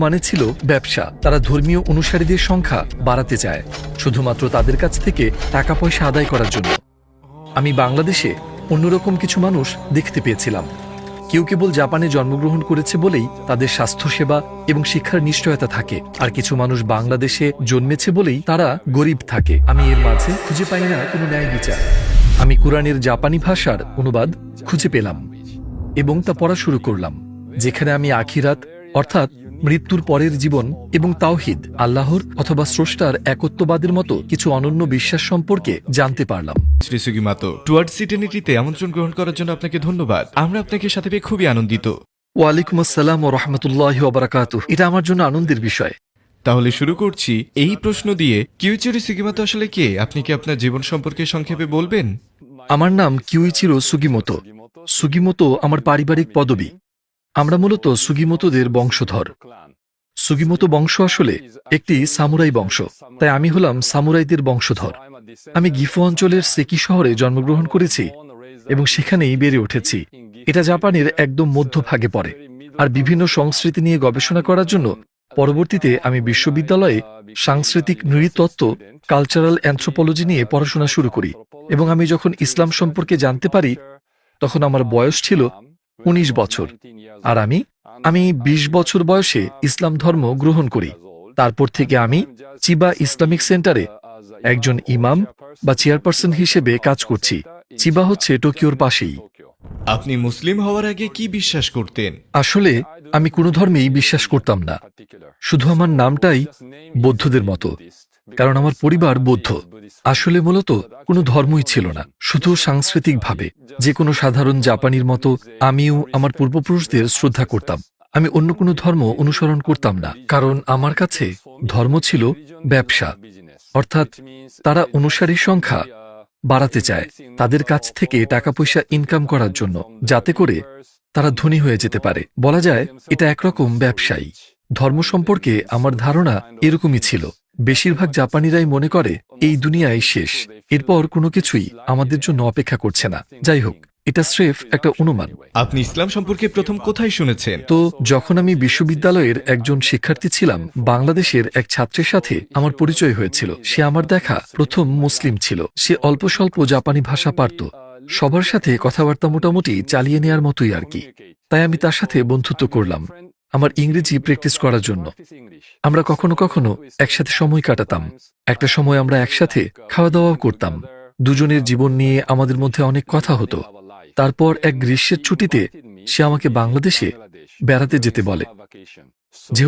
মানে ছিল ব্যবসা। তারা ধর্মীয় অনুসারীদের সংখ্যা বাড়াতে চায় শুধুমাত্র তাদের কাছ থেকে টাকা পয়সা আদায় করার জন্য। আমি বাংলাদেশে অন্যরকম কিছু মানুষ দেখতে পেয়েছিলাম। কেউ কেবল জাপানে জন্মগ্রহণ করেছে বলেই তাদের স্বাস্থ্যসেবা এবং শিক্ষার নিশ্চয়তা থাকে, আর কিছু মানুষ বাংলাদেশে জন্মেছে বলেই তারা গরিব থাকে। আমি এর মাঝে খুঁজে পাই না কোনো ন্যায় বিচার। আমি কুরআনের জাপানি ভাষার অনুবাদ খুঁজে পেলাম এবং তা পড়া শুরু করলাম, যেখানে আমি আখিরাত অর্থাৎ মৃত্যুর পরের জীবন এবং তাওহিদ, আল্লাহর অথবা স্রষ্টার একত্ববাদের মতো কিছু অনন্য বিশ্বাস সম্পর্কে জানতে পারলাম। শ্রী সুগিমাতো, টুয়ার্ডস ইটারনিটিতে আমন্ত্রণ গ্রহণ করার জন্য আপনাকে ধন্যবাদ। আমরা আপনাকে সাথে পেয়ে খুবই আনন্দিত। ওয়ালাইকুম আসসালাম ওয়া রাহমাতুল্লাহি ওয়া বারাকাতুহু। এটা আমার জন্য আনন্দের বিষয়। তাহলে শুরু করছি এই প্রশ্ন দিয়ে, কিউইচিরো সুগিমাতো আসলে কে? আপনি কি আপনার জীবন সম্পর্কে সংক্ষেপে বলবেন? আমার নাম কিউইচিরো সুগিমোতো। সুগিমোতো আমার পারিবারিক পদবি। আমরা মূলত সুগিমোতোদের বংশধর। সুগিমোতো বংশ আসলে একটি সামুরাই বংশ, তাই আমি হলাম সামুরাইদের বংশধর। আমি গিফু অঞ্চলের সেকি শহরে জন্মগ্রহণ করেছি এবং সেখানেই বেড়ে উঠেছি। এটা জাপানের একদম মধ্যভাগে পড়ে। আর বিভিন্ন সংস্কৃতি নিয়ে গবেষণা করার জন্য পরবর্তীতে আমি বিশ্ববিদ্যালয়ে সাংস্কৃতিক নৃতত্ত্ব, কালচারাল অ্যানথ্রোপোলজি নিয়ে পড়াশোনা শুরু করি। এবং আমি যখন ইসলাম সম্পর্কে জানতে পারি তখন আমার বয়স ছিল ১৯ বছর, আর আমি ২০ বছর বয়সে ইসলাম ধর্ম গ্রহণ করি। তারপর থেকে আমি চিবা ইসলামিক সেন্টারে একজন ইমাম বা চেয়ারপারসন হিসেবে কাজ করছি। চিবা হচ্ছে টোকিওর পাশেই। আপনি মুসলিম হওয়ার আগে কি বিশ্বাস করতেন? আসলে আমি কোনো ধর্মেই বিশ্বাস করতাম না, শুধু আমার নামটাই বৌদ্ধদের মতো, কারণ আমার পরিবার বৌদ্ধ। আসলে মূলত কোনো ধর্মই ছিল না, শুধু সাংস্কৃতিকভাবে যে কোনো সাধারণ জাপানির মতো আমিও আমার পূর্বপুরুষদের শ্রদ্ধা করতাম। আমি অন্য কোনো ধর্ম অনুসরণ করতাম না, কারণ আমার কাছে ধর্ম ছিল ব্যবসা। অর্থাৎ তারা অনুসারীর সংখ্যা বাড়াতে চায় তাদের কাছ থেকে টাকা পয়সা ইনকাম করার জন্য, যাতে করে তারা ধনী হয়ে যেতে পারে। বলা যায় এটা একরকম ব্যবসায়ী। ধর্ম সম্পর্কে আমার ধারণা এরকমই ছিল। বেশিরভাগ জাপানিরাই মনে করে এই দুনিয়ায় শেষ, এরপর কোনো কিছুই আমাদের জন্য অপেক্ষা করছে না। যাই হোক, এটা স্রেফ একটা অনুমান। আপনি ইসলাম সম্পর্কে প্রথম কোথায় শুনেছেন? তো যখন আমি বিশ্ববিদ্যালয়ের একজন শিক্ষার্থী ছিলাম, বাংলাদেশের এক ছাত্রের সাথে আমার পরিচয় হয়েছিল। সে আমার দেখা প্রথম মুসলিম ছিল। সে অল্প স্বল্প জাপানি ভাষা পারত, সবার সাথে কথাবার্তা মোটামুটি চালিয়ে নেয়ার মতোই আর কি। তাই আমি তার সাথে বন্ধুত্ব করলাম আমার ইংরেজি প্র্যাকটিস করার জন্য। আমরা কখনো কখনো একসাথে সময় কাটাতাম। একটা সময় আমরা একসাথে খাওয়া দাওয়াও করতাম। দুজনের জীবন নিয়ে আমাদের মধ্যে অনেক কথা হতো। তারপর এক গ্রীষ্মের ছুটিতে সে আমাকে বাংলাদেশে বেড়াতে যেতে বলে। যেহেতু